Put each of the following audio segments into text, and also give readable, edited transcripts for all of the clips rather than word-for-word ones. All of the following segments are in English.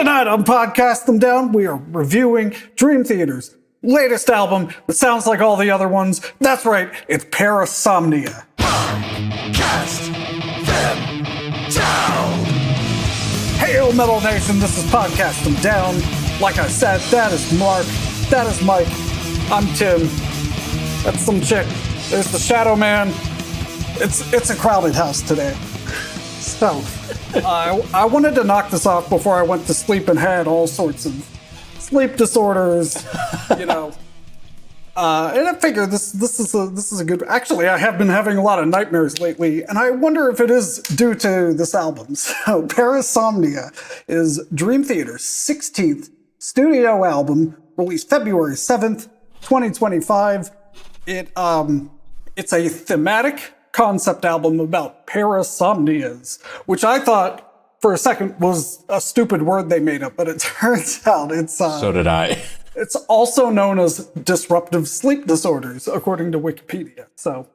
Tonight on Podcast Them Down, we are reviewing Dream Theater's latest album that sounds like all the other ones. That's right, it's Parasomnia. Podcast them down. Hail Metal Nation, this is Podcast Them Down. Like I said, that is Mark, that is Mike, I'm Tim, that's some chick, there's the Shadow Man. It's a crowded house today. So, I wanted to knock this off before I went to sleep and had all sorts of sleep disorders, you know. And I figured this is a good. Actually, I have been having a lot of nightmares lately, and I wonder if it is due to this album. So, Parasomnia is Dream Theater's 16th studio album, released February 7th, 2025. It's a thematic concept album about parasomnias, which I thought for a second was a stupid word they made up, but it turns out it's so did I. It's also known as disruptive sleep disorders, according to Wikipedia. So,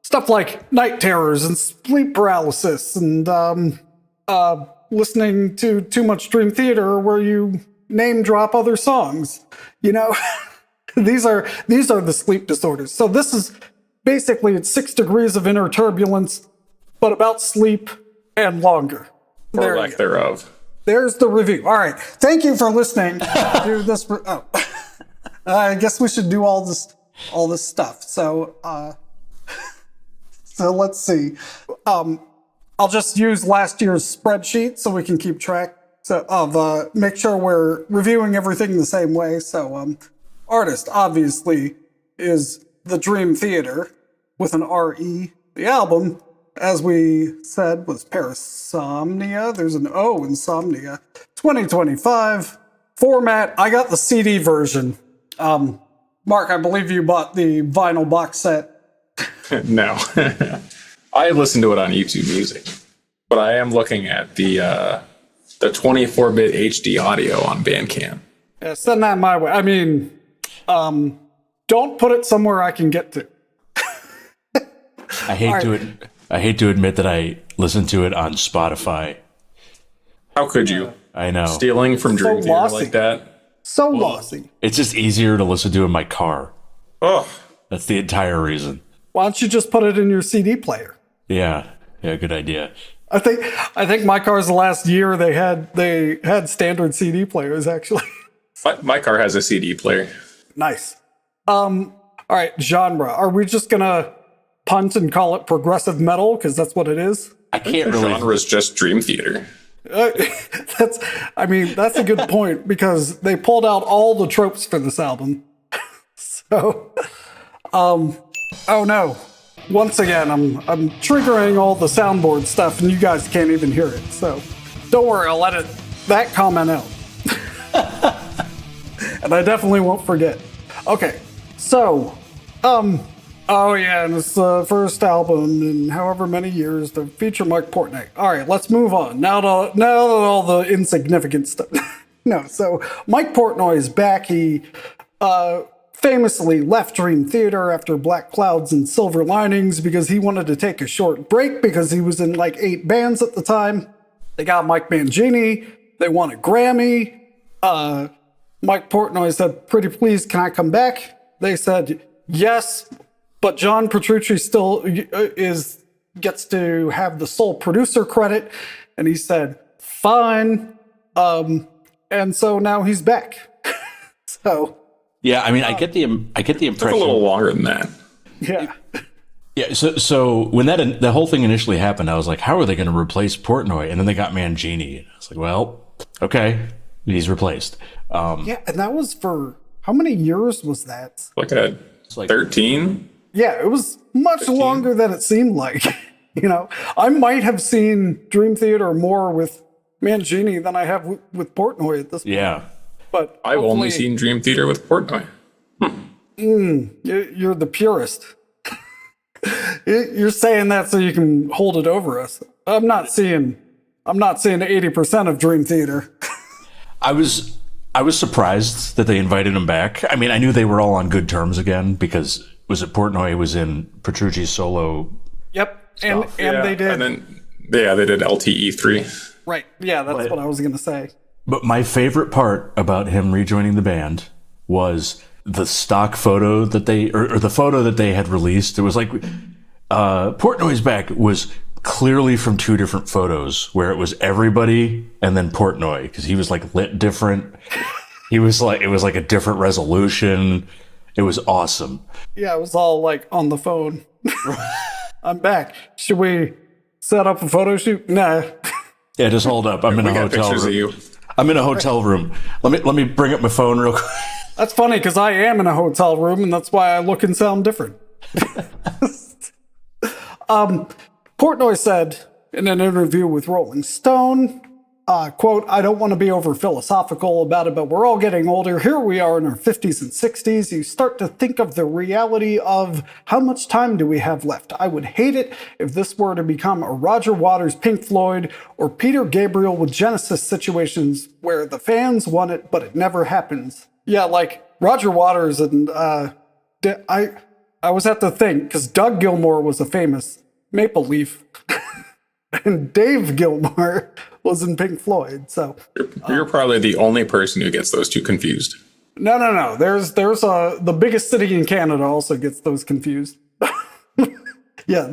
stuff like night terrors and sleep paralysis and listening to too much Dream Theater where you name drop other songs. You know, these are the sleep disorders. So this is basically, it's 6 degrees of inner turbulence, but about sleep and longer. Or lack thereof. There's the review. All right. Thank you for listening to this. I guess we should do all this stuff. So, so let's see. I'll just use last year's spreadsheet so we can keep track of make sure we're reviewing everything the same way. So, artist obviously is the Dream Theater with an R-E. The album, as we said, was Parasomnia. There's an O, Insomnia. 2025. Format, I got the CD version. Mark, I believe you bought the vinyl box set. No. I listened to it on YouTube Music, but I am looking at the 24-bit HD audio on Bandcamp. Yeah, send that my way. I mean, don't put it somewhere I can get to. I hate to admit that I listened to it on Spotify. How could you? I know. Stealing from Dream Theater lossy. like that? So lossy. It's just easier to listen to in my car. Oh. That's the entire reason. Why don't you just put it in your CD player? Yeah, good idea. I think my car's the last year they had standard CD players actually. My car has a CD player. Nice. All right, genre. Are we just gonna punt and call it progressive metal because that's what it is? I can't The really. genre is just Dream Theater. That's a good point because they pulled out all the tropes for this album. So, oh no. Once again, I'm triggering all the soundboard stuff and you guys can't even hear it. So, don't worry, I'll edit that comment out. And I definitely won't forget. Okay, so, oh yeah, and it's the first album in however many years to feature Mike Portnoy. All right, let's move on. Now to all the insignificant stuff. No, so Mike Portnoy is back. He famously left Dream Theater after Black Clouds and Silver Linings because he wanted to take a short break because he was in like 8 bands at the time. They got Mike Mangini. They won a Grammy. Mike Portnoy said, "Pretty please, can I come back?" They said, yes, but John Petrucci still gets to have the sole producer credit. And he said, fine. And so now he's back. So. Yeah, I mean, I get the impression. Took a little longer than that. Yeah. Yeah, so when the whole thing initially happened, I was like, how are they going to replace Portnoy? And then they got Mangini. I was like, well, okay, he's replaced. Yeah, and that was for, how many years was that? Like 13? Yeah, it was much 15. longer than it seemed like. You know, I might have seen Dream Theater more with Mangini than I have with Portnoy at this point. Yeah. But I've only seen Dream Theater with Portnoy. You're the purist. You're saying that so you can hold it over us. I'm not seeing 80% of Dream Theater. I was surprised that they invited him back. I mean, I knew they were all on good terms again because Portnoy was in Petrucci's solo. Yep, and they did. And then they did LTE3. Right. Yeah, that's what I was going to say. But my favorite part about him rejoining the band was the stock photo that they, or the photo that they had released. It was like, Portnoy's back was clearly from two different photos where it was everybody and then Portnoy, because he was like lit different. He was like, it was like a different resolution. It was awesome. Yeah, it was all like on the phone. I'm back. Should we set up a photo shoot? Nah. Yeah, just hold up. I'm in a hotel pictures room. of you. I'm in a hotel room. Let me bring up my phone real quick. That's funny because I am in a hotel room, and that's why I look and sound different. Portnoy said in an interview with Rolling Stone, quote, "I don't want to be over philosophical about it, but we're all getting older. Here we are in our 50s and 60s. You start to think of the reality of how much time do we have left. I would hate it if this were to become a Roger Waters Pink Floyd or Peter Gabriel with Genesis situations where the fans want it, but it never happens." Yeah, like Roger Waters and I was at the thing because Doug Gilmour was a famous Maple Leaf. And Dave Gilmour was in Pink Floyd, so You're probably the only person who gets those two confused. no. There's the biggest city in Canada also gets those confused. Yeah,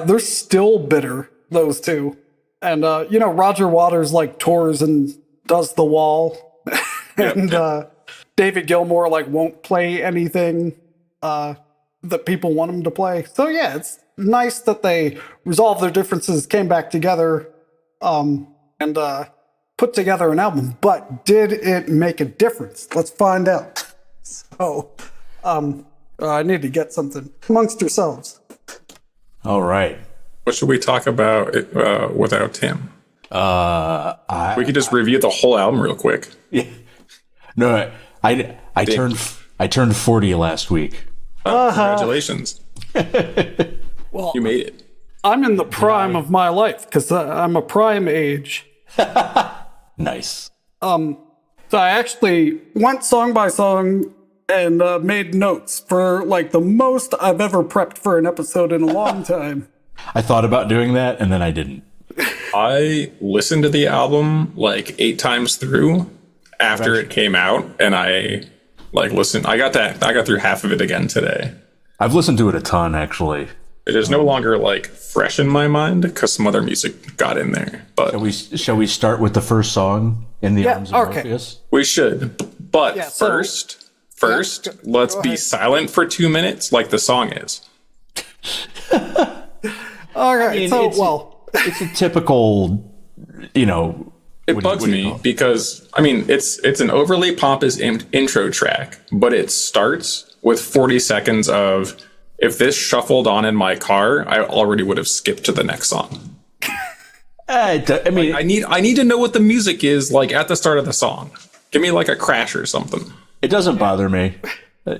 they're still bitter, those two. And Roger Waters like tours and does The Wall, and David Gilmour like won't play anything that people want him to play. So yeah, it's nice that they resolved their differences, came back together, and put together an album. But did it make a difference? Let's find out. So, I need to get something amongst yourselves. All right. What should we talk about without Tim? We could just review the whole album real quick. Yeah. No, I turned 40 last week. Congratulations. Well, You made it. I'm in the prime of my life because I'm a prime age. Nice. So I actually went song by song and made notes for like the most I've ever prepped for an episode in a long time. I thought about doing that and then I didn't. I listened to the album like 8 times through after it came out, and I listened. I got through half of it again today. I've listened to it a ton, actually. It is no longer like fresh in my mind because some other music got in there. But Shall we start with the first song, In the Arms of okay. Morpheus? we should. But Yeah, so- first, let's go be ahead. silent for 2 minutes, like the song is. All right, it's a typical, It bugs me because it's an overly pompous intro track, but it starts with 40 seconds of, if this shuffled on in my car, I already would have skipped to the next song. I need to know what the music is like at the start of the song. Give me like a crash or something. it doesn't bother me.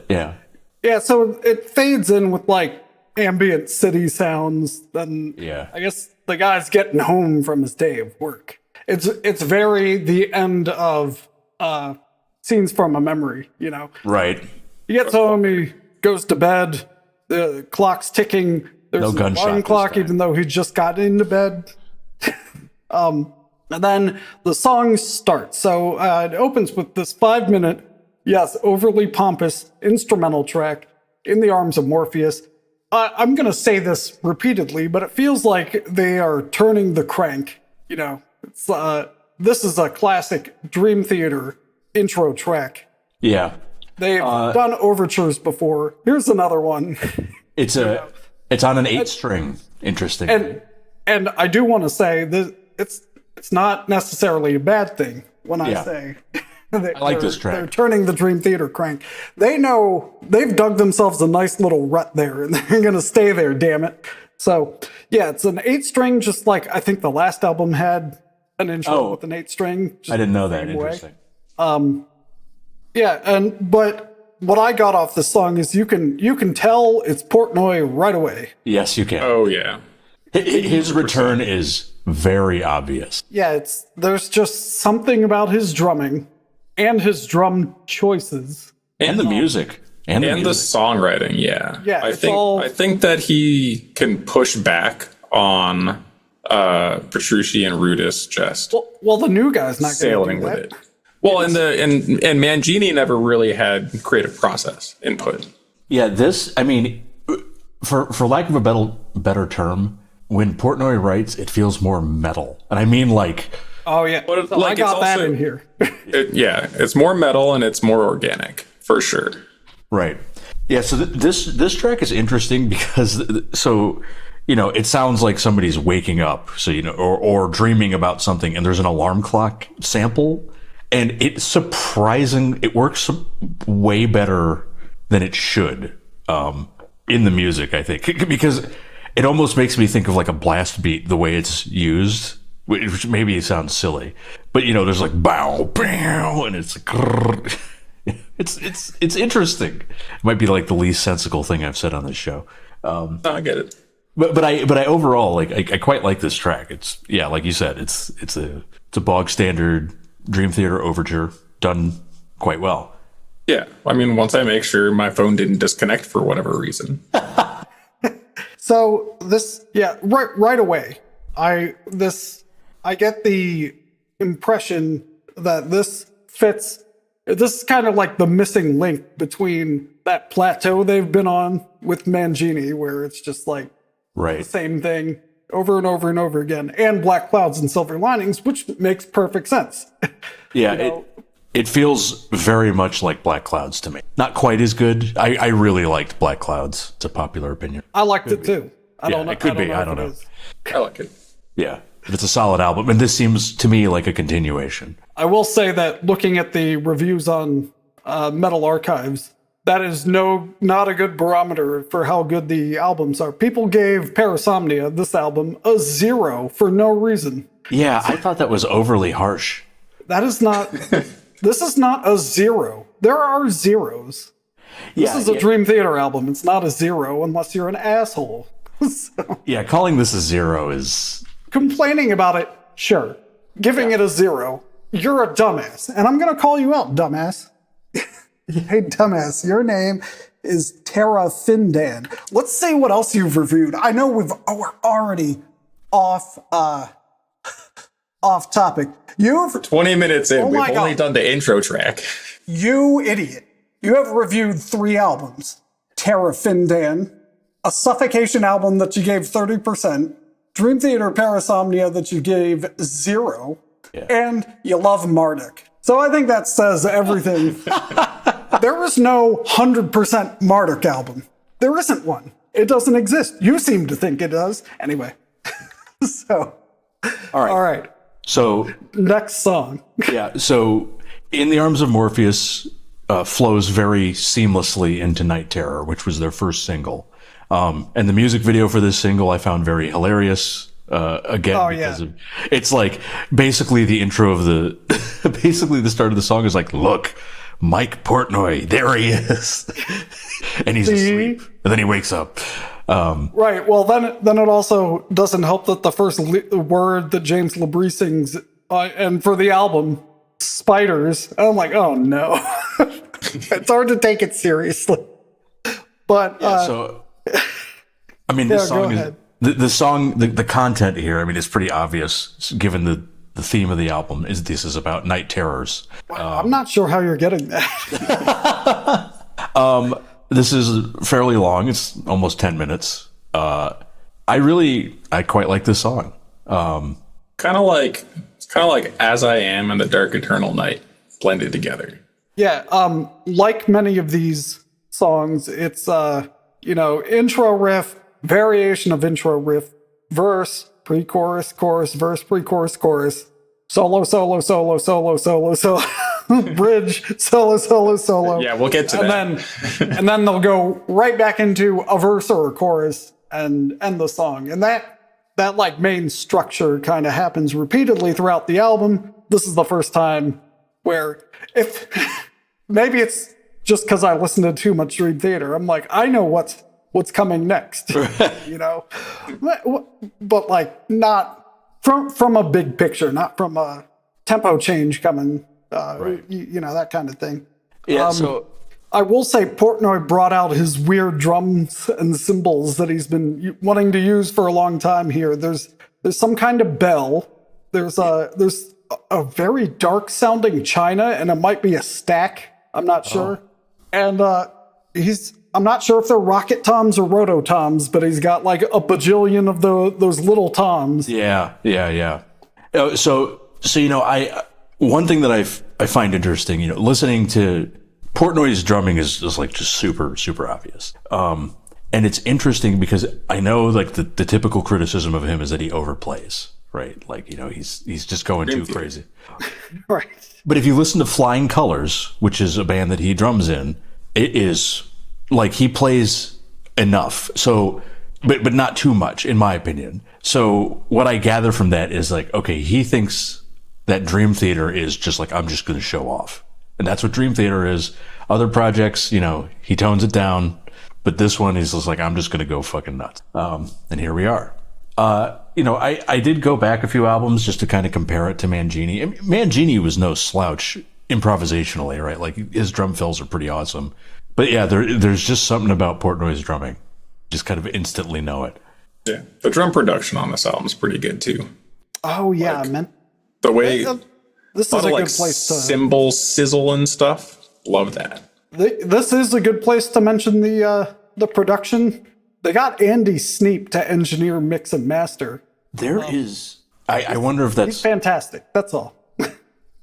Yeah. Yeah, so it fades in with like ambient city sounds. Then Yeah. I guess the guy's getting home from his day of work. It's very the end of Scenes from a Memory, Right. He gets home, he goes to bed, the clock's ticking. There's No an gunshot alarm this clock, time. even though he just got into bed. And then the song starts. So it opens with this 5-minute, yes, overly pompous instrumental track, In the Arms of Morpheus. I'm going to say this repeatedly, but it feels like they are turning the crank. It's this is a classic Dream Theater intro track. Yeah. They've done overtures before. Here's another one. It's on an 8-string, interestingly. And I do want to say that it's not necessarily a bad thing when I Yeah. say I like this track. They're turning the Dream Theater crank. They know they've dug themselves a nice little rut there, and they're going to stay there, damn it. So, yeah, it's an 8-string, just like I think the last album had an intro with an 8-string. I didn't know that. same way. Interesting. Yeah, but what I got off this song is you can tell it's Portnoy right away. Yes, you can. Oh yeah. His return is very obvious. Yeah, there's just something about his drumming and his drum choices. And the music. And The music. songwriting, yeah. Yeah, I it's all- think that he can push back on Petrucci and Rudis just Well, the new guy's not sailing going to with it. Well, and Mangini never really had creative process input. Yeah, this, I mean, for lack of a better term, when Portnoy writes, it feels more metal. And I mean, like... Oh, yeah. But So I got that in here. It's more metal and it's more organic, for sure. Right. Yeah, so this track is interesting because, it sounds like somebody's waking up, or dreaming about something, and there's an alarm clock sample, and it works way better than it should in the music, I think, because it almost makes me think of like a blast beat the way it's used, which maybe sounds silly, but there's like bow, bow, and it's like, it's interesting. It might be like the least sensical thing I've said on this show. I get it. But I overall I quite like this track. It's like you said, it's a bog standard Dream Theater overture done quite well. Yeah, I mean, once I make sure my phone didn't disconnect for whatever reason. So this, right away, I get the impression that this fits. This is kind of like the missing link between that plateau they've been on with Mangini, where it's just like the same thing over and over and over again, and Black Clouds and Silver Linings, which makes perfect sense. Yeah, it feels very much like Black Clouds to me. Not quite as good. I really liked Black Clouds. It's a popular opinion. I liked it too. I don't know. It could be. I don't know. I like it. Yeah. It's a solid album, and this seems to me like a continuation. I will say that looking at the reviews on Metal Archives, that is not a good barometer for how good the albums are. People gave Parasomnia, this album, a 0 for no reason. Yeah, I thought that was overly harsh. That is not... This is not a 0. There are zeros. This is a Dream Theater album. It's not a 0 unless you're an asshole. So, yeah, calling this a 0 is... Complaining about it, sure. Giving it a 0, you're a dumbass. And I'm going to call you out, dumbass. Hey, dumbass, your name is Tara Findan. Let's see what else you've reviewed. I know we're already off topic. You've 20 minutes in. We've only done the intro track. You idiot. You have reviewed 3 albums. Tara Findan, a Suffocation album that you gave 30%, Dream Theater Parasomnia that you gave 0, and you love Marduk. So I think that says everything. There is no 100% Marduk album. There isn't one. It doesn't exist. You seem to think it does. Anyway. So. All right. So. Next song. So In the Arms of Morpheus flows very seamlessly into Night Terror, which was their first single. And the music video for this single I found very hilarious. Because it's like basically the intro of basically the start of the song is like, look, Mike Portnoy, there he is. And he's asleep. And then he wakes up. Right. Well, then it also doesn't help that the first word that James LeBrie sings, and for the album, spiders. And I'm like, oh no. It's hard to take it seriously. But I mean, this song is the song. The content here, I mean, it's pretty obvious given the theme of the album. This is about night terrors. I'm not sure how you're getting that. This is fairly long. It's almost 10 minutes. I quite like this song. Kind of like As I Am and The Dark Eternal Night blended together. Yeah. Like many of these songs, it's intro riff, variation of intro riff, verse, pre-chorus, chorus, verse, pre-chorus, chorus, solo, solo, solo, solo, solo, solo, bridge, solo, solo, solo. Yeah, we'll get to that. And then they'll go right back into a verse or a chorus and end the song. And that like main structure kind of happens repeatedly throughout the album. This is the first time where maybe it's just because I listened to too much Dream Theater. I'm like, I know what's coming next, but like not from a big picture, not from a tempo change coming, that kind of thing. Yeah. I will say Portnoy brought out his weird drums and cymbals that he's been wanting to use for a long time here. There's some kind of bell. There's a very dark sounding china, and it might be a stack. I'm not sure. And I'm not sure if they're rocket toms or roto toms, but he's got like a bajillion of those little toms. Yeah. So one thing that I find interesting, listening to Portnoy's drumming is like just super, super obvious. And it's interesting because I know like the typical criticism of him is that he overplays, right? Like, he's just going too crazy. Right. But if you listen to Flying Colors, which is a band that he drums in, it is like he plays enough. So, but not too much, in my opinion. So what I gather from that is like, okay, he thinks that Dream Theater is just like, I'm just going to show off. And that's what Dream Theater is. Other projects, he tones it down. But this one, he's just like, I'm just going to go fucking nuts. And here we are. I did go back a few albums just to kind of compare it to Mangini. And Mangini was no slouch improvisationally, right? Like his drum fills are pretty awesome. But yeah, there's just something about Portnoy's drumming. Just kind of instantly know it. Yeah. The drum production on this album is pretty good too. Oh yeah, man. The way this is a good place to cymbal sizzle and stuff. Love that. This is a good place to mention the production. They got Andy Sneap to engineer, mix, and master. I wonder if that's... He's fantastic, that's all.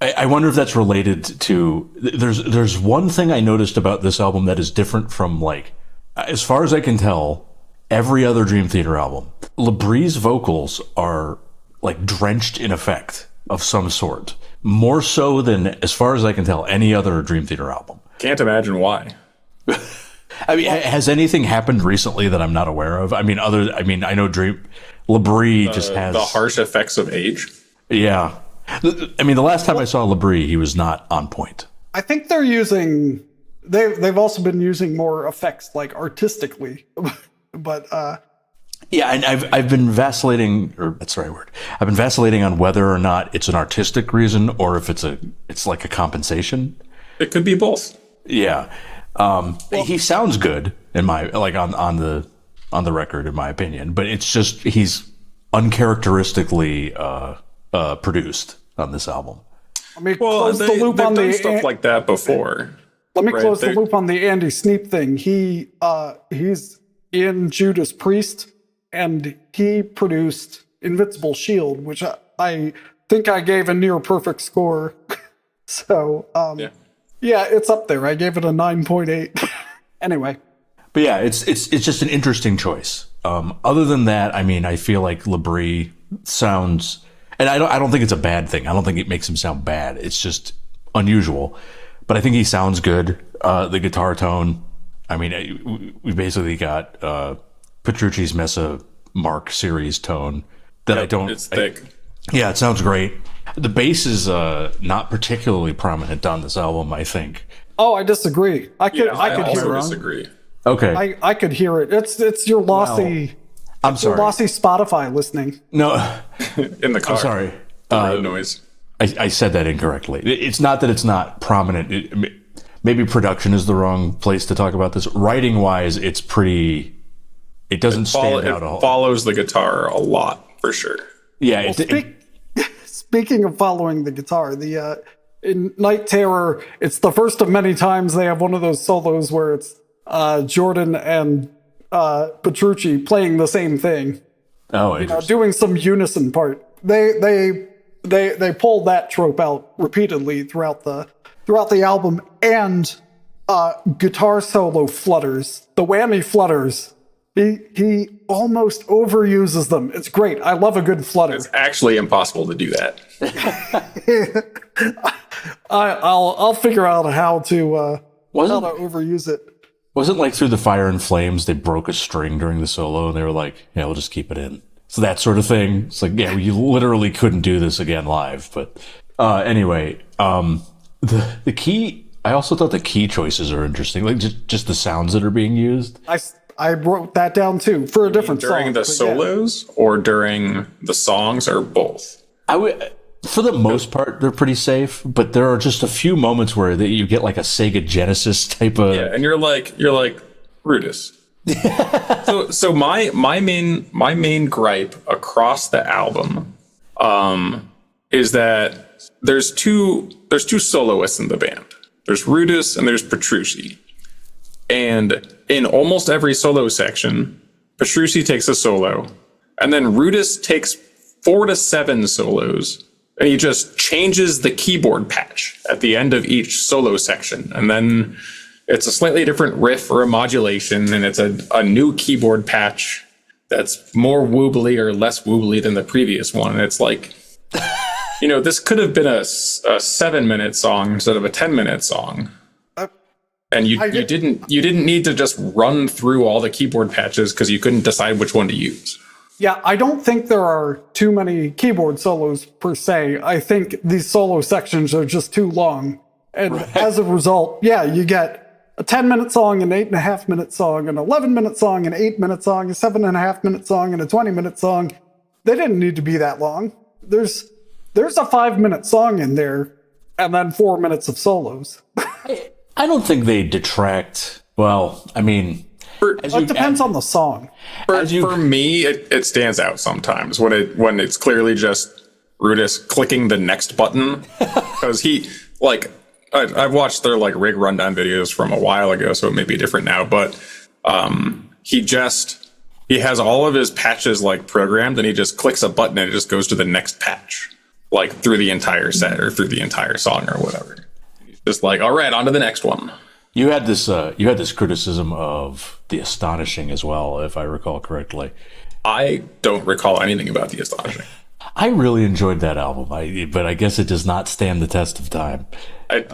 I wonder if that's related to... There's one thing I noticed about this album that is different from, like, as far as I can tell, every other Dream Theater album. Labríe's vocals are, like, drenched in effect of some sort. More so than, as far as I can tell, any other Dream Theater album. Can't imagine why. I mean, has anything happened recently that I'm not aware of? I mean, I know Labrie just has... The harsh effects of age? Yeah. I mean, the last time I saw Labrie, he was not on point. I think they're using... They've also been using more effects, like, artistically. But, Yeah, and I've been vacillating, or that's the right word. I've been vacillating on whether or not it's an artistic reason or if it's like a compensation. It could be both. Yeah. He sounds good on the record, in my opinion, but it's just he's uncharacteristically produced on this album. Let me close the loop on the stuff like that before. Let me close the loop on the Andy Sneap thing. He's in Judas Priest, and he produced Invincible Shield, which I think I gave a near perfect score. So yeah, it's up there. I gave it a 9.8. Anyway. But yeah, it's just an interesting choice. Other than that, I mean, I feel like Labrie sounds, and I don't think it's a bad thing. I don't think it makes him sound bad. It's just unusual. But I think he sounds good. The guitar tone, I mean, we basically got Petrucci's Mesa Mark series tone that It's thick. Yeah, it sounds great. The bass is not particularly prominent on this album, I think. Oh, I disagree. I could hear it. Disagree. Okay. I could hear it. It's your lossy. I'm sorry. Your lossy Spotify listening. No. In the car. I'm sorry. The noise. I said that incorrectly. It's not that it's not prominent. Maybe production is the wrong place to talk about this. Writing wise, it's pretty. It doesn't stand out. It follows the guitar a lot for sure. Yeah. Speaking of following the guitar, in Night Terror, it's the first of many times they have one of those solos where it's Jordan and Petrucci playing the same thing. Oh, interesting. Doing some unison part. They pulled that trope out repeatedly throughout the album, and guitar solo flutters, the whammy flutters. He almost overuses them. It's great. I love a good flutter. It's actually impossible to do that. I'll figure out how to overuse it. Wasn't like Through the Fire and Flames, they broke a string during the solo and they were like, yeah, we'll just keep it in. So that sort of thing. It's like, yeah, you literally couldn't do this again live. But anyway, the key, I also thought the key choices are interesting. Like just the sounds that are being used. I wrote that down too for a different during song. The solos or during the songs or both? For the most part, they're pretty safe, but there are just a few moments where you get like a Sega Genesis type of. Yeah, and you're like Rudis. so my main gripe across the album is that there's two soloists in the band. There's Rudis and there's Petrucci. And in almost every solo section, Petrucci takes a solo, and then Rudis takes 4 to 7 solos. And he just changes the keyboard patch at the end of each solo section. And then it's a slightly different riff or a modulation, and it's a new keyboard patch that's more woobly or less woobly than the previous one. And it's like, this could have been a 7-minute song instead of a 10-minute song. And you didn't need to just run through all the keyboard patches because you couldn't decide which one to use. Yeah, I don't think there are too many keyboard solos per se. I think these solo sections are just too long. And as a result, you get a 10-minute song, an 8.5-minute song, an 11-minute song, an 8-minute song, a 7.5-minute song, and a 20-minute song. They didn't need to be that long. There's a 5-minute song in there, and then 4 minutes of solos. I don't think they detract. Well, I mean... It depends on the song. For me, it stands out sometimes when it's clearly just Rudis clicking the next button, because I've watched their rig rundown videos from a while ago, so it may be different now. But he has all of his patches programmed, and he just clicks a button and it just goes to the next patch, through the entire set or through the entire song or whatever. He's just all right, on to the next one. You had this criticism of The Astonishing as well, if I recall correctly. I don't recall anything about The Astonishing. I really enjoyed that album, but I guess it does not stand the test of time. I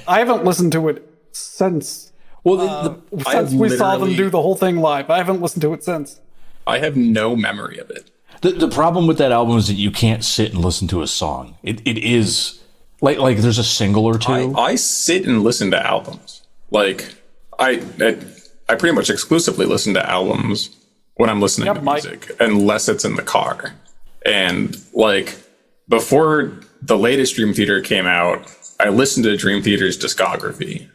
haven't listened to it since. Since we saw them do the whole thing live, I haven't listened to it since. I have no memory of it. The problem with that album is that you can't sit and listen to a song. It is. Like there's a single or two. I sit and listen to albums. I pretty much exclusively listen to albums when I'm listening to music, unless it's in the car. And before the latest Dream Theater came out, I listened to Dream Theater's discography,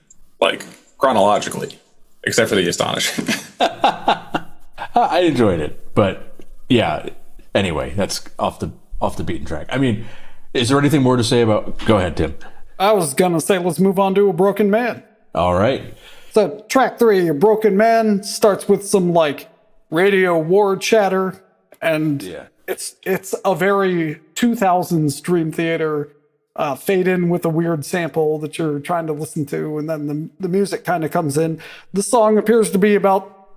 chronologically, except for The Astonishing. I enjoyed it, but yeah. Anyway, that's off the beaten track. I mean. Is there anything more to say about... Go ahead, Tim. I was going to say, let's move on to A Broken Man. All right. So track 3, A Broken Man, starts with some radio war chatter. And it's a very 2000s Dream Theater fade in with a weird sample that you're trying to listen to. And then the music kind of comes in. The song appears to be about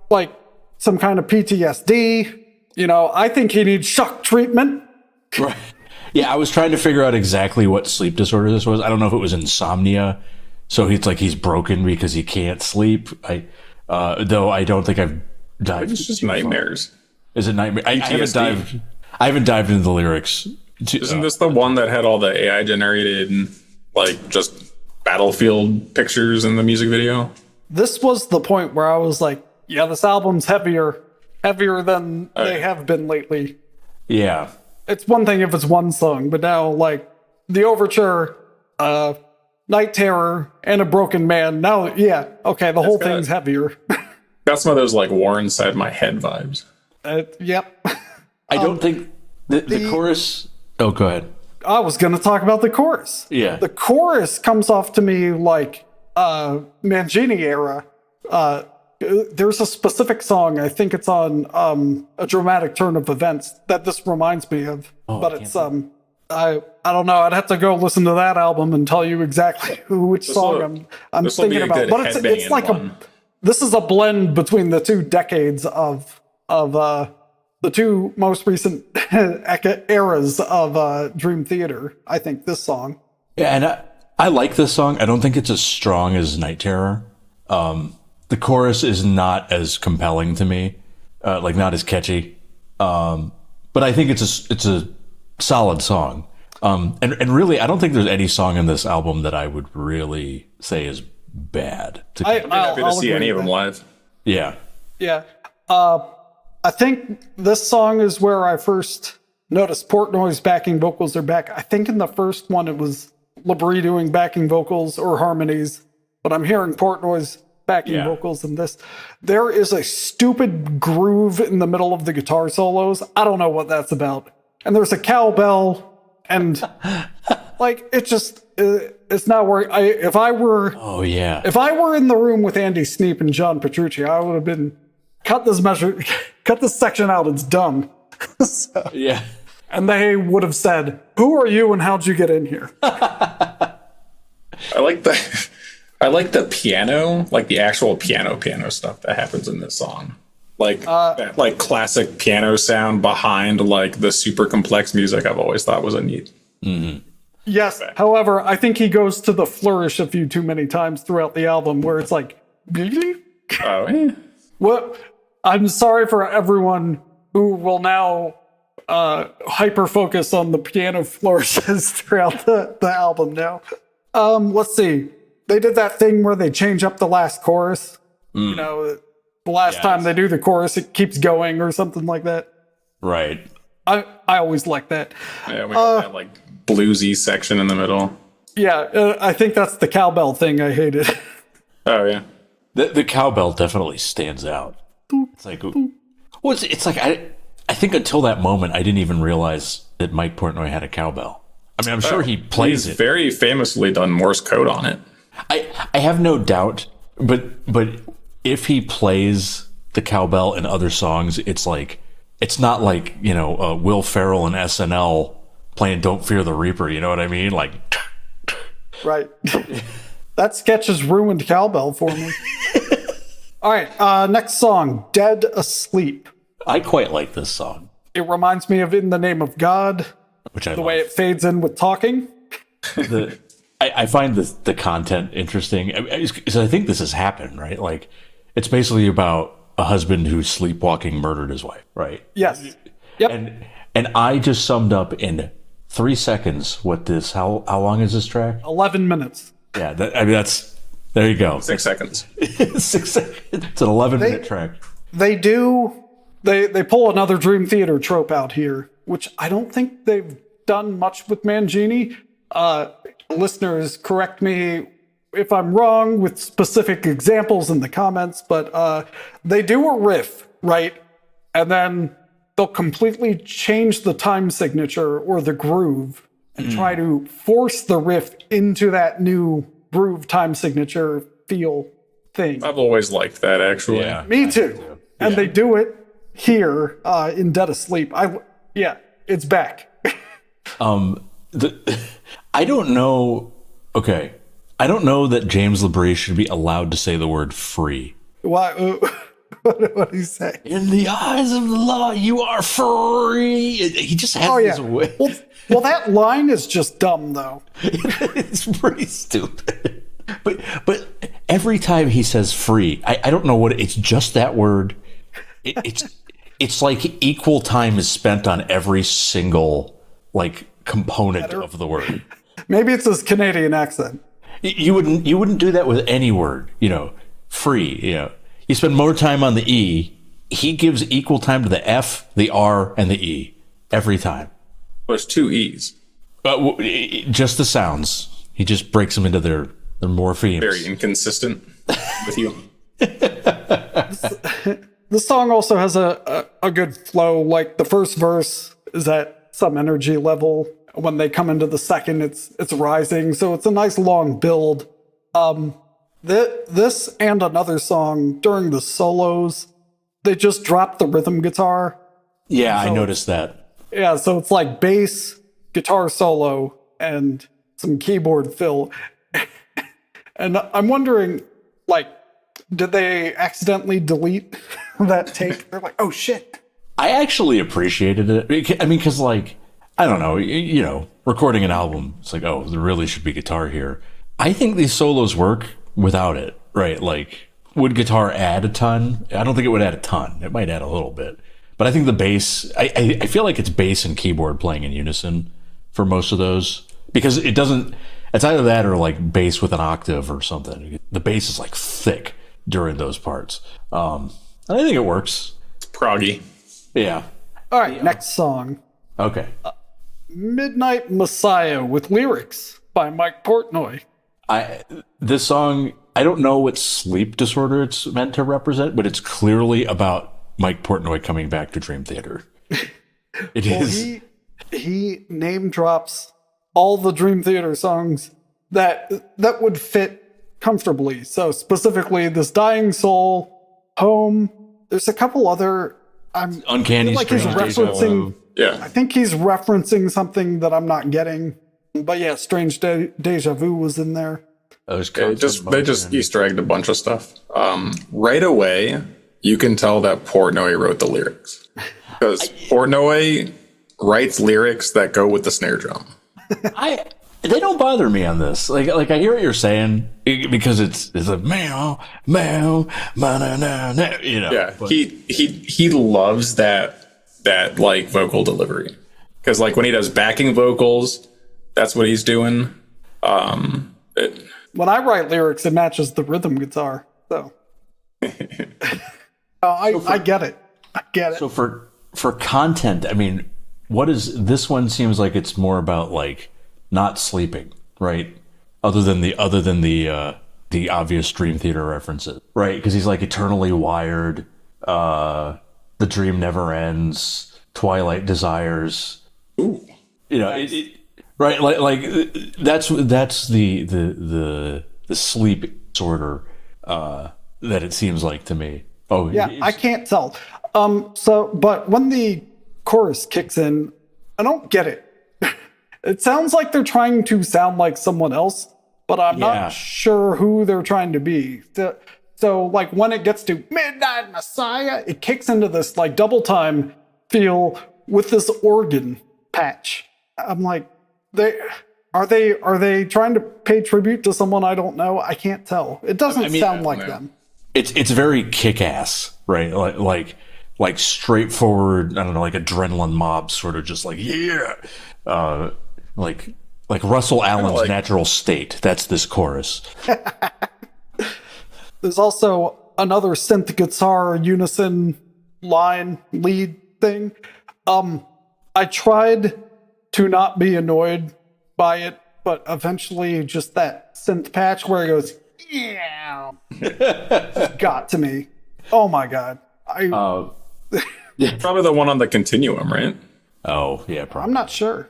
some kind of PTSD. I think he needs shock treatment. Right. Yeah, I was trying to figure out exactly what sleep disorder this was. I don't know if it was insomnia. So he's broken because he can't sleep. Though I don't think I've dived. It's just nightmares. Is it nightmare? I haven't dived into the lyrics. Isn't this the one that had all the AI generated just battlefield pictures in the music video? This was the point where I was like, yeah, this album's heavier than they have been lately. Yeah. It's one thing if it's one song, but now the overture, Night Terror, and A Broken Man. Now, the whole thing's heavier. Got some of those War Inside My Head vibes. Yep. I don't think the chorus. Oh, go ahead. I was going to talk about the chorus. Yeah. The chorus comes off to me like Mangini era. There's a specific song, I think it's on A Dramatic Turn of Events, that this reminds me of. But it's I don't know. I'd have to go listen to that album and tell you exactly which song I'm thinking about. But it's this is a blend between the two decades of the two most recent eras of Dream Theater. I think this song. Yeah, and I like this song. I don't think it's as strong as Night Terror. The chorus is not as compelling to me, not as catchy. But I think it's a solid song. And really, I don't think there's any song in this album that I would really say is bad. I'm happy to see any of them live. Yeah. Yeah. I think this song is where I first notice Portnoy's backing vocals are back. I think in the first one it was Labrie doing backing vocals or harmonies, but I'm hearing Portnoy's backing vocals in this. There is a stupid groove in the middle of the guitar solos. I don't know what that's about. And there's a cowbell, and like it just it's not where if I were in the room with Andy Sneap and John Petrucci, I would have been cut this section out. It's dumb. So, yeah. And they would have said, "Who are you and how'd you get in here?" I like the piano, like the actual piano stuff that happens in this song. Like that like classic piano sound behind like the super complex music I've always thought was a neat. Mm-hmm. Yes. However, I think he goes to the flourish a few too many times throughout the album where it's like, oh, yeah. Well, I'm sorry for everyone who will now hyper focus on the piano flourishes throughout the album now. Let's see. They did that thing where they change up the last chorus. You know, the last time they do the chorus, it keeps going or something like that. Right. I always like that. Yeah, we got that like bluesy section in the middle. Yeah, I think that's the cowbell thing I hated. Oh, yeah. The cowbell definitely stands out. It's like, well, it's like I think until that moment, I didn't even realize that Mike Portnoy had a cowbell. I mean, I'm sure he plays it. Very famously done Morse code on it. I have no doubt, but if he plays the cowbell in other songs, it's not like, you know, Will Ferrell and SNL playing "Don't Fear the Reaper." You know what I mean? Like, right. That sketch has ruined cowbell for me. All right, next song, "Dead Asleep." I quite like this song. It reminds me of "In the Name of God," which I the love. way it fades in with talking. I find the content interesting because I think this has happened, right? Like, it's basically about a husband who's sleepwalking murdered his wife, right? Yes. Yep. And I just summed up in 3 seconds what this. How long is this track? 11 minutes. Yeah, that's there you go. 6 seconds. 6 seconds. It's an 11-minute track. They pull another Dream Theater trope out here, which I don't think they've done much with Mangini. Listeners, correct me if I'm wrong with specific examples in the comments, but they do a riff, right? And then they'll completely change the time signature or the groove and try to force the riff into that new groove time signature feel thing. I've always liked that, actually. Yeah. Me too. And they do it here in Dead Asleep. It's back. I don't know. Okay, I don't know that James Labrie should be allowed to say the word "free." What did he say? In the eyes of the law, you are free. He just has this way. Well, that line is just dumb, though. It's pretty stupid. But every time he says "free," I don't know what it's just that word. It's like equal time is spent on every single like component of the word. Maybe it's his Canadian accent. You wouldn't do that with any word, you know. Free, you know. You spend more time on the E. He gives equal time to the F, the R, and the E every time. There's 2 E's. Just the sounds. He just breaks them into their morphemes. Very inconsistent with you. This song also has a good flow. Like the first verse is at some energy level. When they come into the second, it's rising. So it's a nice long build. This and another song during the solos, they just drop the rhythm guitar. Yeah, I noticed that. Yeah, so it's like bass, guitar solo, and some keyboard fill. And I'm wondering, like, did they accidentally delete that take? They're like, oh shit. I actually appreciated it. I mean, because, like, I don't know, you know, recording an album, it's like, oh, there really should be guitar here. I think these solos work without it, right? Like, would guitar add a ton? I don't think it would add a ton. It might add a little bit. But I think the bass, I feel like it's bass and keyboard playing in unison for most of those. Because it doesn't, it's either that or like bass with an octave or something. The bass is like thick during those parts. And I think it works. It's proggy. Yeah. All right, next song. Okay. Midnight Messiah with lyrics by Mike Portnoy. This song, I don't know what sleep disorder it's meant to represent, but it's clearly about Mike Portnoy coming back to Dream Theater. It is. He name drops all the Dream Theater songs that would fit comfortably. So specifically, this Dying Soul, Home. There's a couple other. Uncanny like he's referencing. Yeah. I think he's referencing something that I'm not getting. But yeah, Strange Deja Vu was in there. They just Easter egged a bunch of stuff. Right away, you can tell that Portnoy wrote the lyrics because Portnoy writes lyrics that go with the snare drum. They don't bother me on this. Like I hear what you're saying because it's a meow, meow, na na na, you know. Yeah, but he loves that like vocal delivery because like when he does backing vocals, that's what he's doing. When I write lyrics, it matches the rhythm guitar. So I get it. I get it. So for content, I mean, what is this one? Seems like it's more about like not sleeping, right? Other than the obvious Dream Theater references, right? Because he's like eternally wired. The dream never ends. Twilight desires. Ooh, you know, nice. Right? Like that's the sleep disorder that it seems like to me. Oh yeah, I can't tell. But when the chorus kicks in, I don't get it. It sounds like they're trying to sound like someone else, but I'm not sure who they're trying to be. So like when it gets to Midnight Messiah, it kicks into this like double time feel with this organ patch. I'm like, are they trying to pay tribute to someone I don't know? I can't tell. It doesn't sound like them. It's very kick-ass, right? Like straightforward, I don't know, like adrenaline mob sort of just like, like Russell Allen's Natural State. That's this chorus. There's also another synth guitar unison lead thing. I tried to not be annoyed by it, but eventually just that synth patch where it goes, yeah, got to me. Oh my God. probably the one on the Continuum, right? Oh yeah, probably. I'm not sure.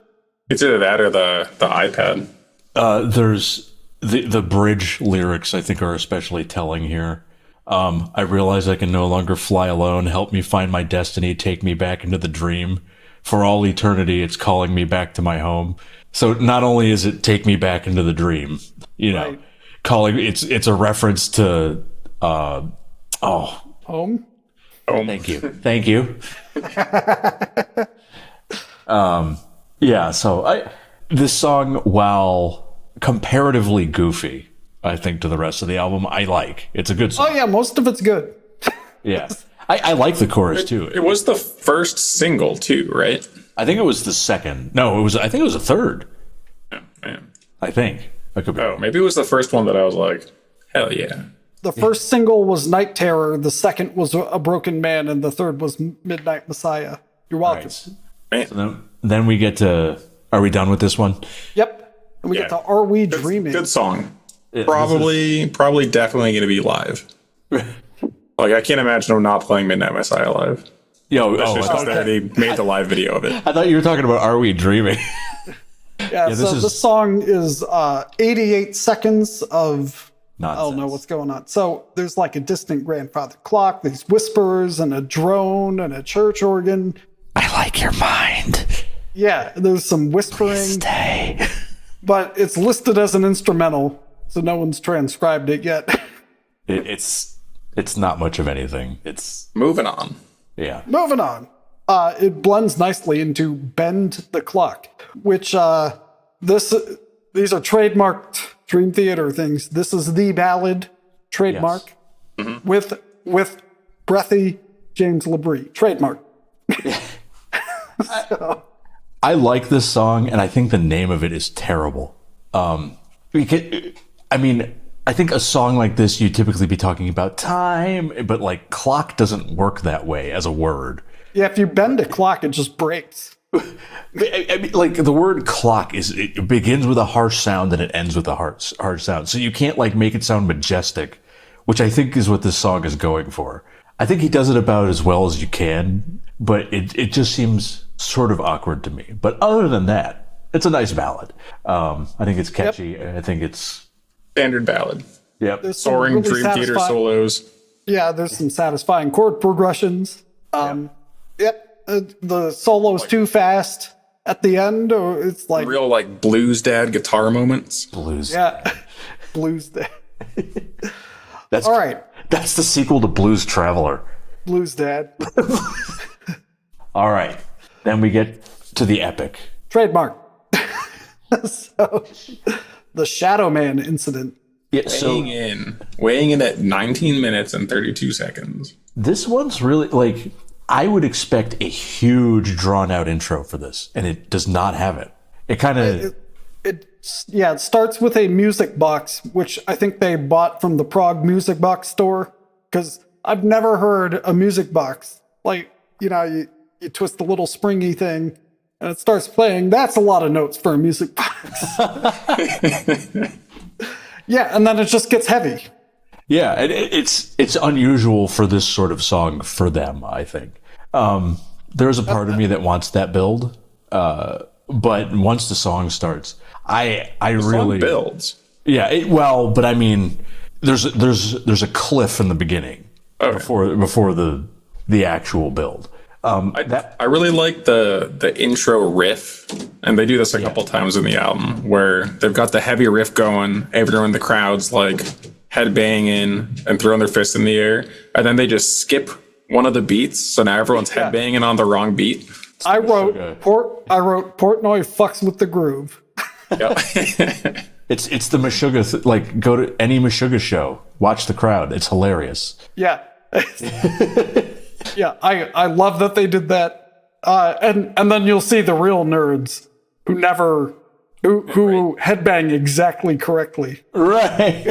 It's either that or the iPad. There's the bridge lyrics I think are especially telling here. I realize I can no longer fly alone. Help me find my destiny. Take me back into the dream. For all eternity, it's calling me back to my home. So not only is it take me back into the dream, you know, Right. calling it's a reference to Home? Thank you. Yeah, so this song, while comparatively goofy, I think to the rest of the album, I like. It's a good song. Oh yeah, most of it's good. Yeah. I like the chorus too. It was the first single too, right? I think it was the second. No, I think it was the third. Yeah, man. I think. I could be wrong. Maybe it was the first one that I was like, hell yeah. The first single was Night Terror, the second was A Broken Man, and the third was Midnight Messiah. You're welcome. Right. So then we get to, are we done with this one? Yep. And we get to Are We Good- Dreaming? Good song. Probably definitely going to be live. Like, I can't imagine them not playing Midnight Messiah live. It's just that they made the live video of it. I thought you were talking about Are We Dreaming? This song is 88 seconds of Nonsense. I don't know what's going on. So there's like a distant grandfather clock, these whispers and a drone and a church organ. I like your mind. Yeah, there's some whispering. Stay. But it's listed as an instrumental, so no one's transcribed it yet. It's not much of anything. It's Moving on. yeah. Moving on. It blends nicely into Bend the Clock, which these are trademarked Dream Theater things. This is the ballad trademark with breathy James LaBrie trademark. I like this song, and I think the name of it is terrible. Because, I mean, I think a song like this, you'd typically be talking about time, but like clock doesn't work that way as a word. Yeah, if you bend a clock, it just breaks. I mean, like the word clock it begins with a harsh sound and it ends with a harsh sound. So you can't like make it sound majestic, which I think is what this song is going for. I think he does it about as well as you can, but it just seems sort of awkward to me. But other than that, it's a nice ballad. I think it's catchy. Yep. I think it's standard ballad. Yep. There's soaring really Dream Theater solos. Yeah, there's some satisfying chord progressions. The solo's too fast at the end, or it's like real like blues dad guitar moments. Blues. Yeah. Blues dad. That's all right. That's the sequel to Blues Traveler. Blues dad. All right. Then we get to the epic. Trademark. So, the Shadow Man incident. Yeah, weighing in at 19 minutes and 32 seconds. This one's really like, I would expect a huge drawn out intro for this, and it does not have it. It kind of it starts with a music box, which I think they bought from the Prague music box store, because I've never heard a music box. Like, you twist the little springy thing and it starts playing. That's a lot of notes for a music box. Yeah, and then it just gets heavy. Yeah, it's unusual for this sort of song for them, I think. There's a part of me that wants that build, but once the song starts, the really song builds. Yeah, but I mean, there's a cliff in the beginning before the actual build. I really like the intro riff, and they do this a couple times in the album where they've got the heavy riff going, everyone in the crowd's like headbanging and throwing their fists in the air, and then they just skip one of the beats, so now everyone's headbanging on the wrong beat. I wrote Portnoy fucks with the groove. Yep. It's the Meshuggah like go to any Meshuggah show, watch the crowd. It's hilarious. Yeah. Yeah, I love that they did that. And then you'll see the real nerds who headbang exactly correctly. Right.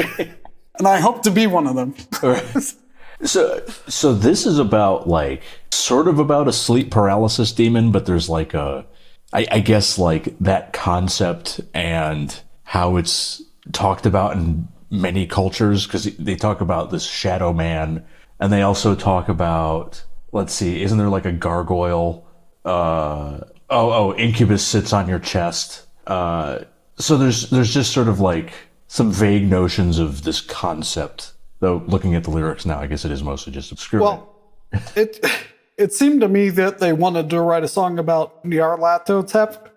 And I hope to be one of them. Right. So this is about like sort of about a sleep paralysis demon, but there's like I guess like that concept and how it's talked about in many cultures, because they talk about this shadow man, and they also talk about, let's see, isn't there like a gargoyle? Incubus sits on your chest. So there's just sort of like some vague notions of this concept. Though looking at the lyrics now, I guess it is mostly just obscure. Well, it seemed to me that they wanted to write a song about Nyarlathotep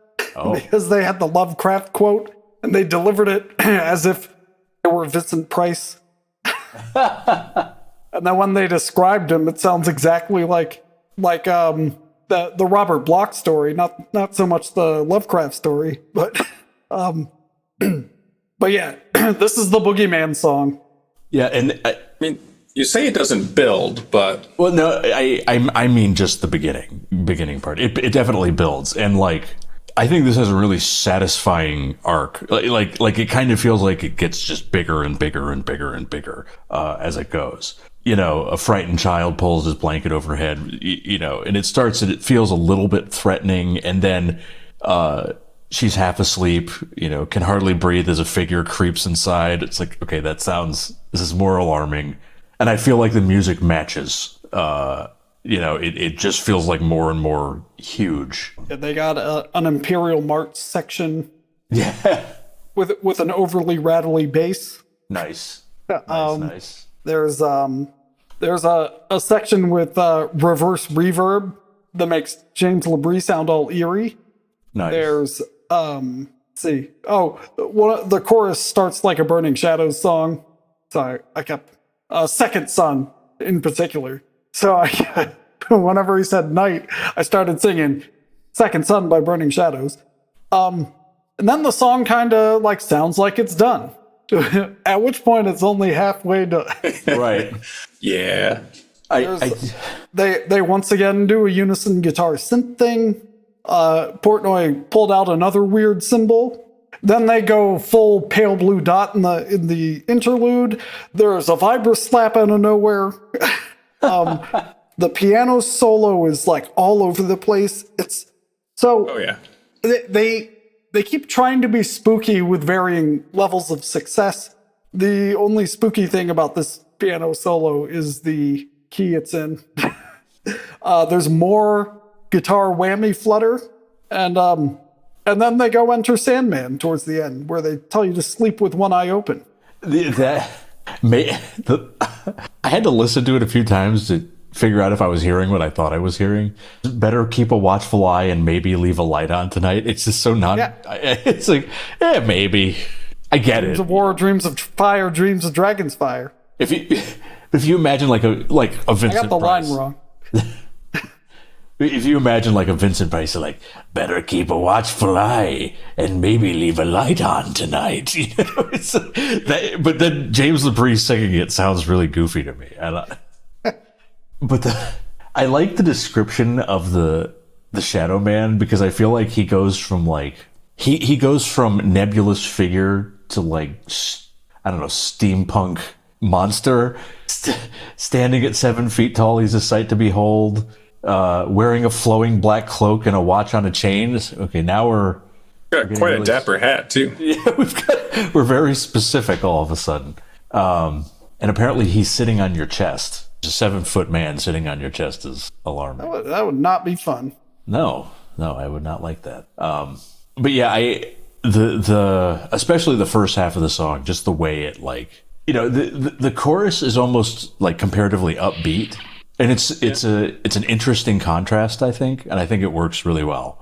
because they had the Lovecraft quote and they delivered it as if they were Vincent Price. And then when they described him, it sounds exactly like the Robert Bloch story, not so much the Lovecraft story, but yeah, this is the Boogeyman song. Yeah, and I mean, you say it doesn't build, but no, I mean just the beginning part. It definitely builds, and like I think this has a really satisfying arc. Like it kind of feels like it gets just bigger and bigger and bigger and bigger as it goes. A frightened child pulls his blanket overhead, and it starts and it feels a little bit threatening, and then she's half asleep, can hardly breathe as a figure creeps inside. It's like, okay, this is more alarming. And I feel like the music matches. It just feels like more and more huge. Yeah, they got an Imperial March section. Yeah. With an overly rattly bass. Nice. Nice. There's a section with reverse reverb that makes James LaBrie sound all eerie. Nice. There's let's see. The chorus starts like a Burning Shadows song. Sorry, I kept Second Son in particular. So whenever he said night, I started singing Second Son by Burning Shadows. And then the song kind of like sounds like it's done. At which point it's only halfway done. Right. Yeah. They once again do a unison guitar synth thing. Portnoy pulled out another weird cymbal. Then they go full pale blue dot in the interlude. There's a vibra slap out of nowhere. The piano solo is like all over the place. So Oh yeah. they keep trying to be spooky with varying levels of success. The only spooky thing about this piano solo is the key it's in. There's more guitar whammy flutter, and then they go Enter Sandman towards the end, where they tell you to sleep with one eye open. I had to listen to it a few times to figure out if I was hearing what I thought I was hearing. Better keep a watchful eye and maybe leave a light on tonight. It's just so it's like, maybe. I get Dreams it. of war, dreams of fire, dreams of dragon's fire. If you imagine like a Vincent I got the Price. line wrong. If you imagine like a Vincent Price, like, better keep a watchful eye and maybe leave a light on tonight. You know, but then James LaBrie singing it sounds really goofy to me. I like the description of the Shadow Man, because I feel like he goes from like he goes from nebulous figure to like, I don't know, steampunk monster, standing at 7 feet tall. He's a sight to behold. Wearing a flowing black cloak and a watch on a chain. Okay, now we're Got quite really a dapper hat too. Yeah, we're very specific all of a sudden. And apparently he's sitting on your chest. A 7-foot man sitting on your chest is alarming. That would not be fun. No, I would not like that. But yeah, the especially the first half of the song, just the way it like, you know, the chorus is almost like comparatively upbeat. And it's an interesting contrast, I think, and I think it works really well.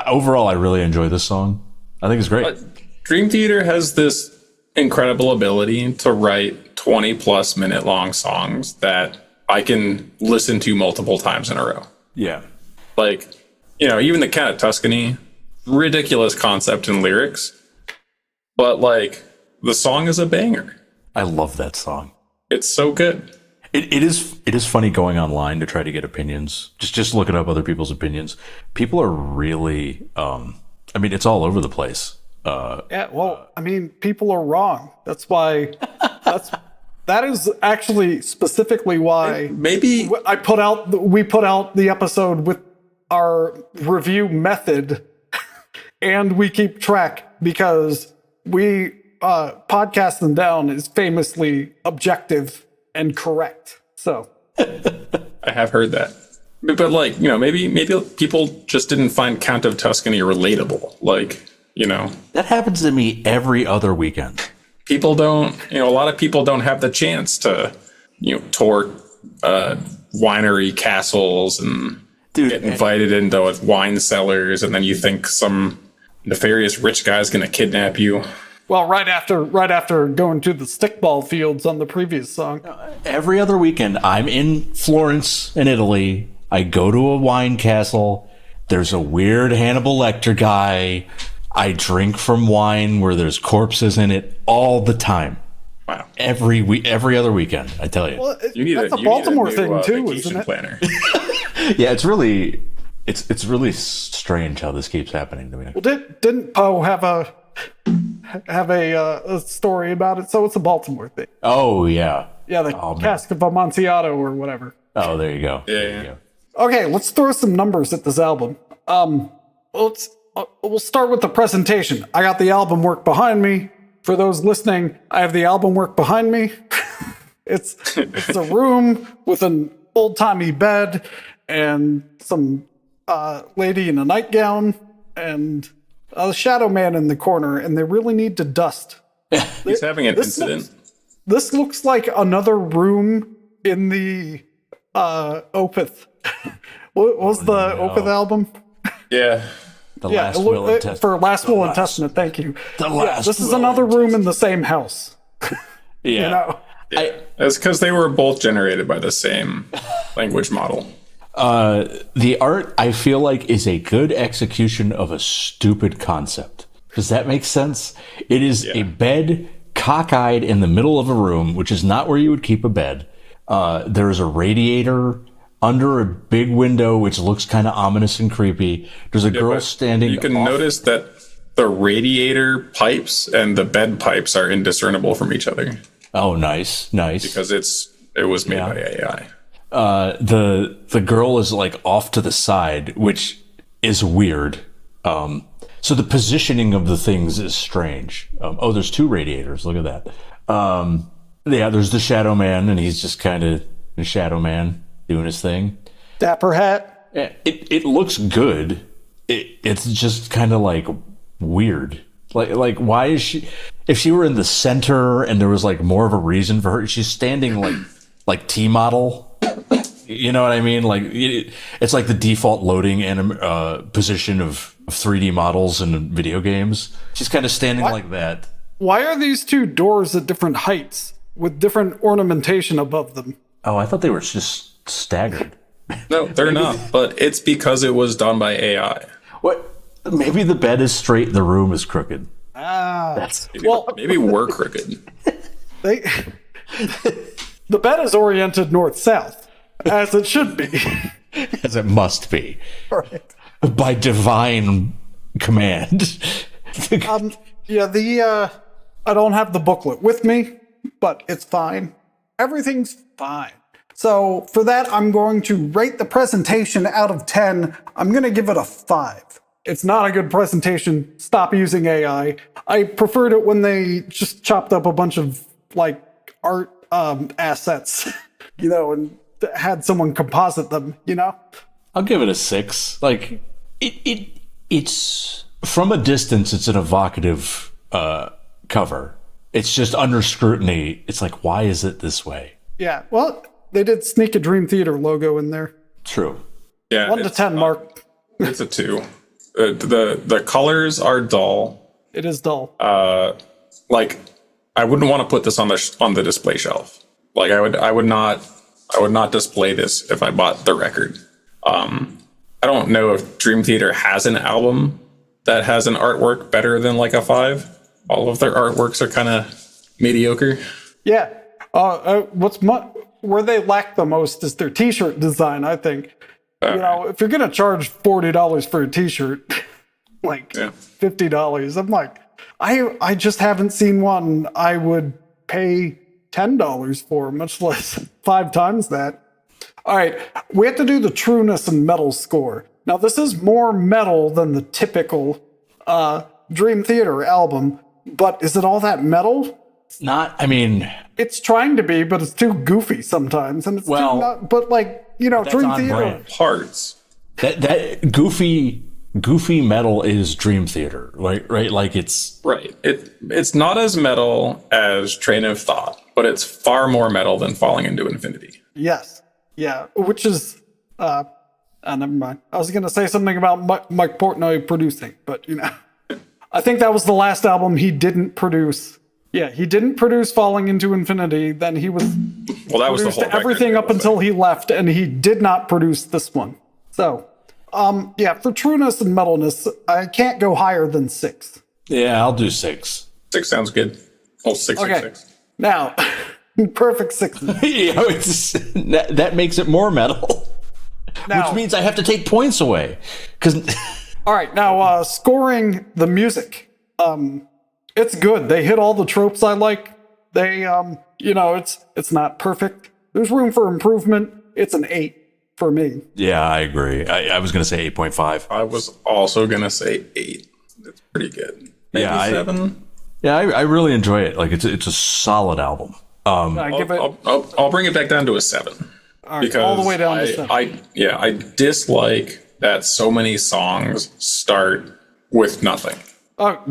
Overall, I really enjoy this song. I think it's great. Dream Theater has this incredible ability to write 20-plus minute long songs that I can listen to multiple times in a row. Yeah. Like, you know, even the Count of Tuscany, ridiculous concept and lyrics, but like the song is a banger. I love that song. It's so good. It is funny going online to try to get opinions. Just looking up other people's opinions. People are really, I mean, it's all over the place. Yeah, well, I mean, people are wrong. That's why. That is actually specifically why. Maybe we put out the episode with our review method, and we keep track because we Podcast Them Down is famously objective and correct. So I have heard that. But like, you know, maybe people just didn't find Count of Tuscany relatable. Like, you know, that happens to me every other weekend. People don't, you know, a lot of people don't have the chance to, you know, tour winery castles and get invited into wine cellars, and then you think some nefarious rich guy's going to kidnap you. Well, right after going to the stickball fields on the previous song. Every other weekend, I'm in Florence in Italy. I go to a wine castle. There's a weird Hannibal Lecter guy. I drink from wine where there's corpses in it all the time. Wow. Every other weekend, I tell you. Well, that's a Baltimore thing too, isn't it? Planner. Yeah, it's really strange how this keeps happening to me. Well, didn't Poe have a story about it? So it's a Baltimore thing. Oh yeah. Yeah, the cask of Amontillado or whatever. Oh, there you go. Yeah. There you go. Okay, let's throw some numbers at this album. We'll start with the presentation. I got the album work behind me. For those listening, I have the album work behind me. It's a room with an old-timey bed and some lady in a nightgown and a shadow man in the corner, and they really need to dust. He's having an incident. This looks like another room in the Opeth. What was the Opeth album? Yeah. Last Will and Testament. For Last Will and Testament, thank you. This is another room in the same house. Yeah. You know? It's because they were both generated by the same language model. The art, I feel like, is a good execution of a stupid concept. Does that make sense? It is a bed cockeyed in the middle of a room, which is not where you would keep a bed. There's a radiator under a big window, which looks kind of ominous and creepy. There's a girl standing. You can notice that the radiator pipes and the bed pipes are indiscernible from each other. Oh, nice. Because it was made by AI. The girl is like off to the side, which is weird. So the positioning of the things is strange. There's 2 radiators. Look at that. There's the Shadow Man, and he's just kind of a Shadow Man doing his thing. Dapper hat. Yeah, it looks good. It's just kind of like weird. Like why is she? If she were in the center and there was like more of a reason for her, she's standing like T model. You know what I mean? Like it's like the default loading position of 3D models in video games. She's kind of standing like that. Why are these 2 doors at different heights with different ornamentation above them? Oh, I thought they were just staggered. No, they're not. But it's because it was done by AI. What? Maybe the bed is straight, the room is crooked. Maybe we're crooked. The bed is oriented north-south, as it should be. As it must be. Right. By divine command. I don't have the booklet with me, but it's fine. Everything's fine. So for that, I'm going to rate the presentation out of 10. I'm going to give it a 5. It's not a good presentation. Stop using AI. I preferred it when they just chopped up a bunch of like art assets, and had someone composite them, I'll give it a 6. Like it's from a distance, it's an evocative cover. It's just under scrutiny. It's like, why is it this way? Yeah. Well, they did sneak a Dream Theater logo in there. True. Yeah. 1 to 10, Mark. It's a 2. The colors are dull. It is dull. Like I wouldn't want to put this on the display shelf. Like I would not display this if I bought the record. I don't know if Dream Theater has an album that has an artwork better than like a 5. All of their artworks are kind of mediocre. Yeah. Where they lack the most is their t-shirt design, I think. If you're going to charge $40 for a t-shirt, like $50, I'm like, I just haven't seen one I would pay $10 for, much less 5 times that. All right, we have to do the Trueness and Metal score. Now, this is more metal than the typical Dream Theater album, but is it all that metal? It's It's trying to be, but it's too goofy sometimes, and it's but Dream Theater parts. That goofy metal is Dream Theater, right? Like it's right. It's not as metal as Train of Thought, but it's far more metal than Falling into Infinity. Yes, yeah, which is never mind. I was going to say something about Mike Portnoy producing, but I think that was the last album he didn't produce. Yeah, he didn't produce Falling into Infinity. Then he was that was the whole everything up until he left, and he did not produce this one. So, for Trueness and Metalness, I can't go higher than 6. Yeah, I'll do 6. 6 sounds good. Oh, 6, okay. 6. Now, perfect 6. That makes it more metal, which means I have to take points away. All right, now scoring the music. It's good. They hit all the tropes I like. They, it's not perfect. There's room for improvement. It's an 8 for me. Yeah, I agree. I was going to say 8.5. I was also going to say 8. It's pretty good. Maybe 7. I really enjoy it. Like it's a solid album. I'll bring it back down to a 7. All right, because all the way down to 7. I dislike that so many songs start with nothing.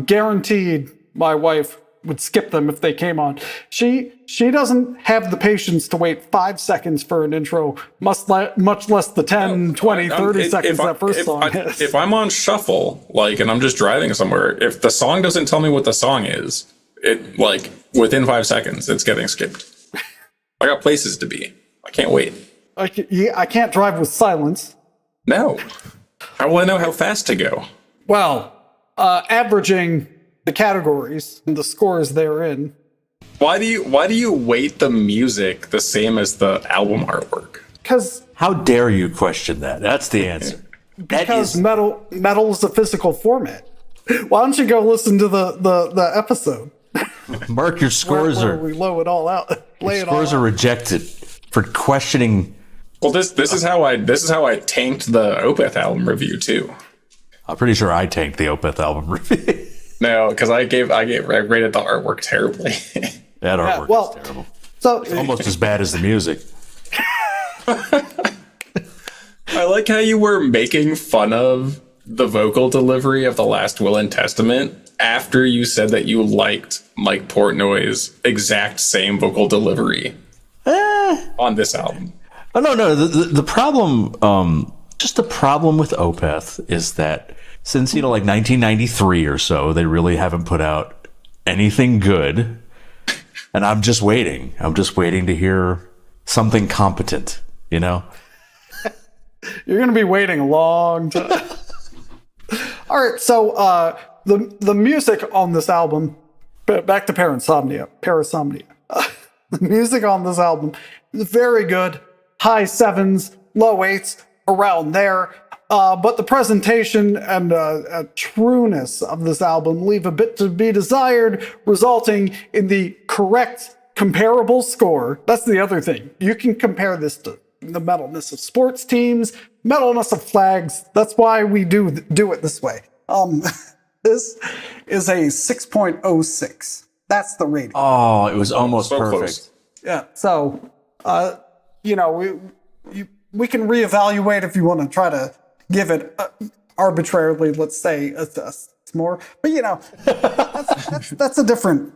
Guaranteed my wife would skip them if they came on. She doesn't have the patience to wait 5 seconds for an intro, much less the 10, 20, 30 seconds that first song is. If I'm on shuffle, and I'm just driving somewhere, if the song doesn't tell me what the song is, within 5 seconds, it's getting skipped. I got places to be. I can't wait. I can't drive with silence. No. How will I know how fast to go? Well, averaging the categories and the scores therein. Why do you weight the music the same as the album artwork? Because how dare you question that? That's the answer. Because metal is a physical format. Why don't you go listen to the episode? Mark, your scores where we low it all out. Scores are rejected for questioning. Well, this is how I tanked the Opeth album review too. I'm pretty sure I tanked the Opeth album review. No, because I rated the artwork terribly. That artwork is terrible. So It's almost as bad as the music. I like how you were making fun of the vocal delivery of The Last Will and Testament after you said that you liked Mike Portnoy's exact same vocal delivery on this album. Oh, no. The problem, just the problem with Opeth is that since, like 1993 or so, they really haven't put out anything good. And I'm just waiting. I'm just waiting to hear something competent, you know? you're going to be waiting a long time. All right, so the music on this album, back to Parasomnia. The music on this album is very good. High 7s, low 8s, around there. But the presentation and trueness of this album leave a bit to be desired, resulting in the correct comparable score. That's the other thing. You can compare this to the metalness of sports teams, metalness of flags. That's why we do it this way. This is a 6.06. That's the rating. Oh, it was almost So perfect. close. Yeah. So, we can reevaluate if you want to try to give it arbitrarily, let's say, a more. But that's a different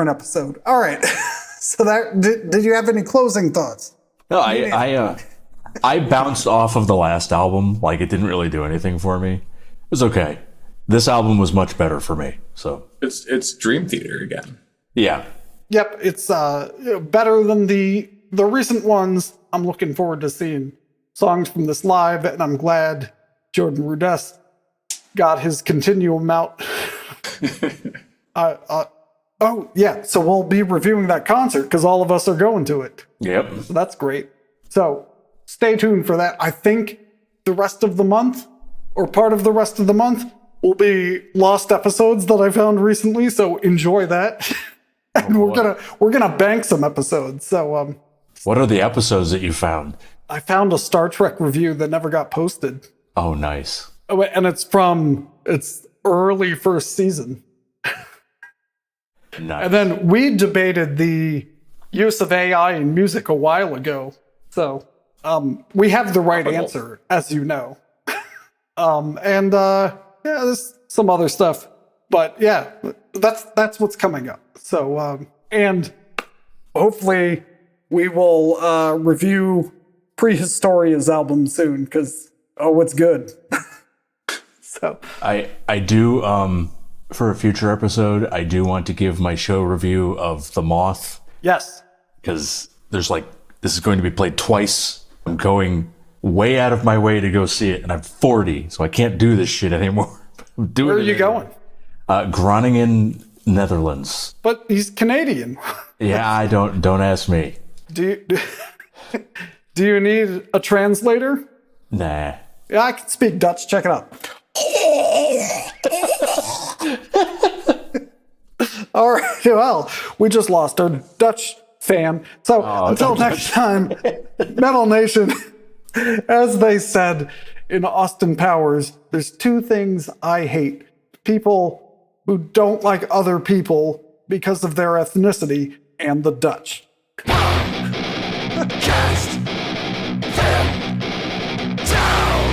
episode. All right. So did you have any closing thoughts? No, I bounced off of the last album. Like, it didn't really do anything for me. It was okay. This album was much better for me. So It's Dream Theater again. yeah. Yep, it's better than the recent ones. I'm looking forward to seeing songs from this live, and I'm glad Jordan Rudess got his continuum out. Oh yeah, so we'll be reviewing that concert because all of us are going to it. Yep. So that's great. So stay tuned for that. I think the rest of the month, or part of the rest of the month, will be lost episodes that I found recently. So enjoy that. And we're gonna bank some episodes. So What are the episodes that you found? I found a Star Trek review that never got posted. Oh, nice. Oh, and it's early first season. Nice. And then we debated the use of AI in music a while ago. So we have the right answer, as you know. There's some other stuff. But yeah, that's what's coming up. So, and hopefully we will review Prehistoria's album soon, because, it's good. So I do, for a future episode, I do want to give my show review of The Moth, yes. because this is going to be played twice. I'm going way out of my way to go see it, and I'm 40, so I can't do this shit anymore. I'm doing Where are it you anyway. going? Groningen, Netherlands. But he's Canadian. Yeah, don't ask me. Do you need a translator? Nah. Yeah, I can speak Dutch. Check it out. All right. Well, we just lost our Dutch fan. So until next time, Metal Nation, as they said in Austin Powers, there's two things I hate. People who don't like other people because of their ethnicity, and the Dutch. Cast them down.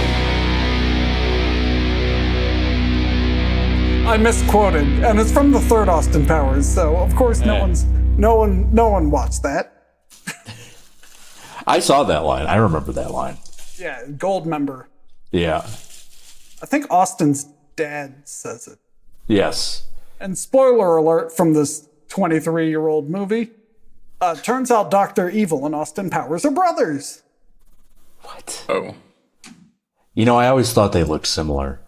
I misquoted, and it's from the third Austin Powers, so of course no one watched that. I saw that line. I remember that line. Yeah, gold member. Yeah. I think Austin's dad says it. Yes. And spoiler alert from this 23-year-old movie, turns out Dr. Evil and Austin Powers are brothers. What? Oh. I always thought they looked similar.